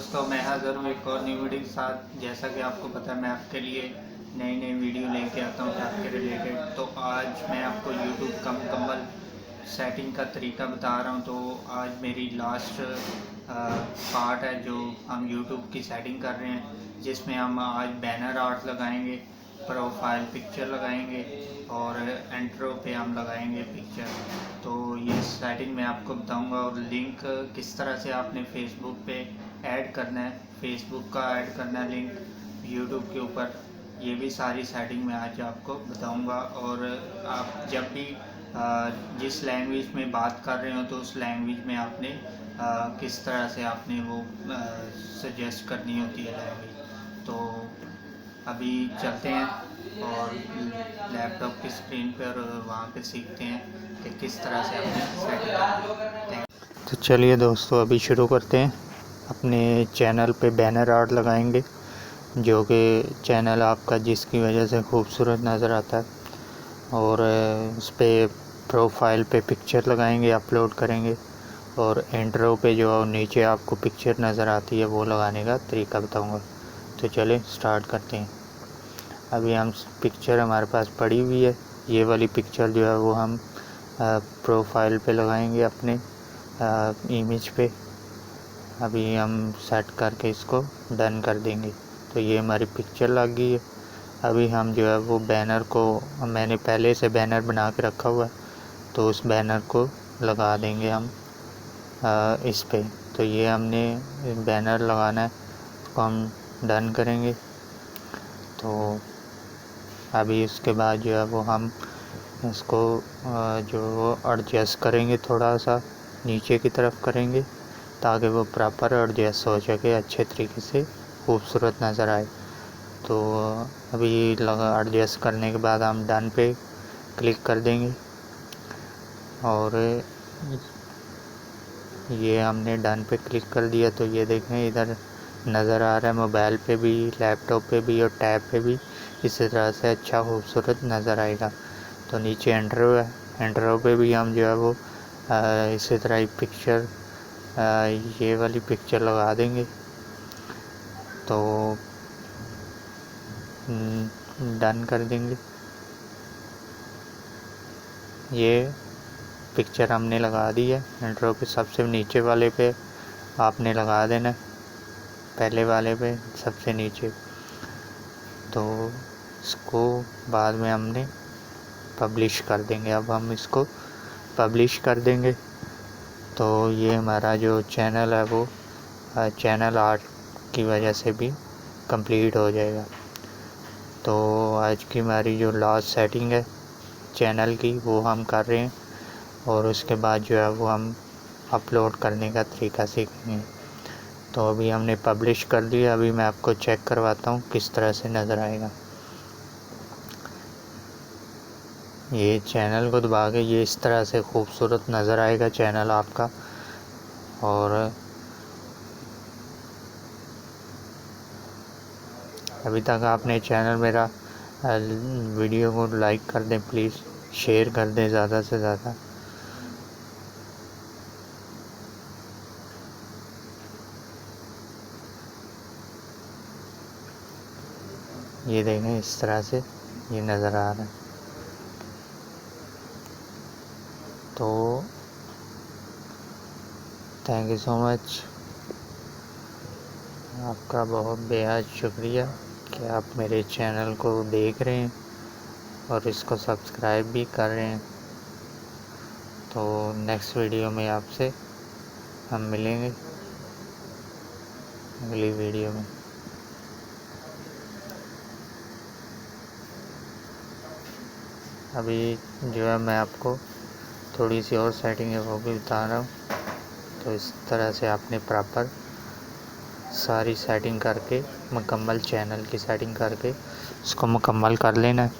दोस्तों, मैं हाज़िर हूँ एक और न्यू वीडियो के साथ। जैसा कि आपको पता है, मैं आपके लिए नई नई वीडियो लेके आता हूँ टैब के रिलेटेड। तो आज मैं आपको यूट्यूब का मुकम्मल सेटिंग का तरीका बता रहा हूँ। तो आज मेरी लास्ट पार्ट है जो हम यूट्यूब की सेटिंग कर रहे हैं, जिसमें हम आज बैनर आर्ट लगाएंगे, प्रोफाइल पिक्चर लगाएंगे और इंट्रो पे हम लगाएंगे पिक्चर। तो ये सेटिंग मैं आपको बताऊंगा और लिंक किस तरह से आपने फेसबुक पे ऐड करना है, फेसबुक का ऐड करना है लिंक यूट्यूब के ऊपर, ये भी सारी सेटिंग मैं आज आपको बताऊंगा। और आप जब भी जिस लैंग्वेज में बात कर रहे हो तो उस लैंग्वेज में आपने किस तरह से आपने वो सजेस्ट करनी होती है लैंग्वेज। तो अभी चलते हैं और लैपटॉप की स्क्रीन पर वहाँ पे सीखते हैं कि किस तरह से आपने सेटिंग करनी है। तो चलिए दोस्तों, अभी शुरू करते हैं। अपने चैनल पे बैनर आर्ट लगाएंगे, जो कि चैनल आपका जिसकी वजह से खूबसूरत नज़र आता है, और उस पर प्रोफाइल पे पिक्चर लगाएंगे, अपलोड करेंगे, और इंट्रो पे जो नीचे आपको पिक्चर नज़र आती है वो लगाने का तरीका बताऊंगा। तो चलिए स्टार्ट करते हैं। अभी हम पिक्चर हमारे पास पड़ी हुई है, ये वाली पिक्चर जो है वो हम प्रोफाइल पे लगाएंगे अपने इमेज पे। अभी हम सेट करके इसको डन कर देंगे। तो ये हमारी पिक्चर लग गई है। अभी हम जो है वो बैनर को, मैंने पहले से बैनर बना के रखा हुआ है, तो उस बैनर को लगा देंगे हम इस पे। तो ये हमने बैनर लगाना है, इसको हम डन करेंगे। तो अभी उसके बाद जो है वो हम इसको जो एडजस्ट करेंगे, थोड़ा सा नीचे की तरफ करेंगे ताकि वो प्रॉपर एडजस्ट हो सके, अच्छे तरीके से खूबसूरत नज़र आए। तो अभी लगा एडजस्ट करने के बाद हम डन पे क्लिक कर देंगे, और ये हमने डन पे क्लिक कर दिया। तो ये देखें, इधर नज़र आ रहा है मोबाइल पे भी, लैपटॉप पे भी और टैब पे भी इसी तरह से अच्छा खूबसूरत नज़र आएगा। तो नीचे इंट्रो है, इंट्रो पे भी हम जो है वो इसी तरह ही पिक्चर, ये वाली पिक्चर लगा देंगे। तो डन कर देंगे। ये पिक्चर हमने लगा दी है। इंट्रो पे सबसे नीचे वाले पे आपने लगा देना है, पहले वाले पे सबसे नीचे। तो इसको बाद में हमने पब्लिश कर देंगे। अब हम इसको पब्लिश कर देंगे। तो ये हमारा जो चैनल है वो चैनल आर्ट की वजह से भी कंप्लीट हो जाएगा। तो आज की हमारी जो लास्ट सेटिंग है चैनल की वो हम कर रहे हैं, और उसके बाद जो है वो हम अपलोड करने का तरीका सीखेंगे। तो अभी हमने पब्लिश कर दिया। अभी मैं आपको चेक करवाता हूँ किस तरह से नज़र आएगा। ये चैनल को दबा के ये इस तरह से खूबसूरत नज़र आएगा चैनल आपका। और अभी तक आपने चैनल मेरा वीडियो को लाइक कर दें प्लीज़, शेयर कर दें ज़्यादा से ज़्यादा। ये देखें, इस तरह से ये नज़र आ रहा है। तो थैंक यू सो मच, आपका बहुत बेहद शुक्रिया कि आप मेरे चैनल को देख रहे हैं और इसको सब्सक्राइब भी कर रहे हैं। तो नेक्स्ट वीडियो में आपसे हम मिलेंगे, अगली वीडियो में। अभी जो है मैं आपको थोड़ी सी और सेटिंग है वो भी बता रहा हूँ। तो इस तरह से आपने प्रॉपर सारी सेटिंग करके, मुकम्मल चैनल की सेटिंग करके उसको मुकम्मल कर लेना है।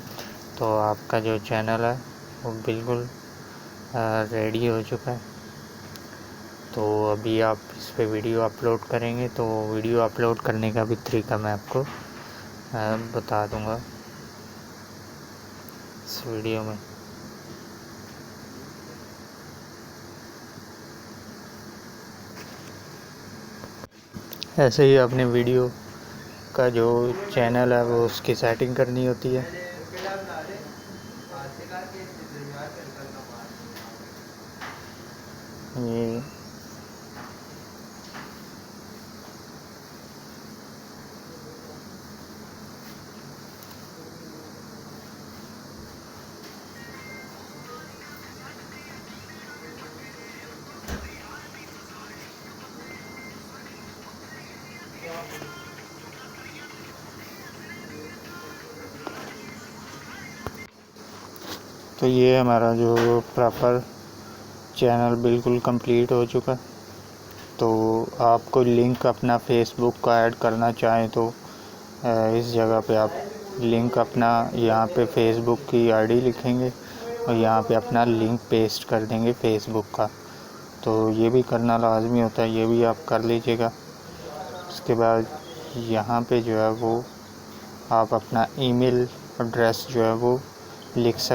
तो आपका जो चैनल है वो बिल्कुल रेडी हो चुका है। तो अभी आप इस पे वीडियो अपलोड करेंगे, तो वीडियो अपलोड करने का भी तरीका मैं आपको बता दूंगा इस वीडियो में। ऐसे ही अपने वीडियो का जो चैनल है वो उसकी सेटिंग करनी होती है। ये तो ये हमारा जो प्रॉपर चैनल बिल्कुल कंप्लीट हो चुका। तो आपको लिंक अपना फेसबुक का ऐड करना चाहें तो इस जगह पे आप लिंक अपना यहाँ पे फेसबुक की आईडी लिखेंगे और यहाँ पे अपना लिंक पेस्ट कर देंगे फेसबुक का। तो ये भी करना लाजमी होता है, ये भी आप कर लीजिएगा। उसके बाद यहाँ पे जो है वो आप अपना ईमेल एड्रेस जो है वो लिख सकते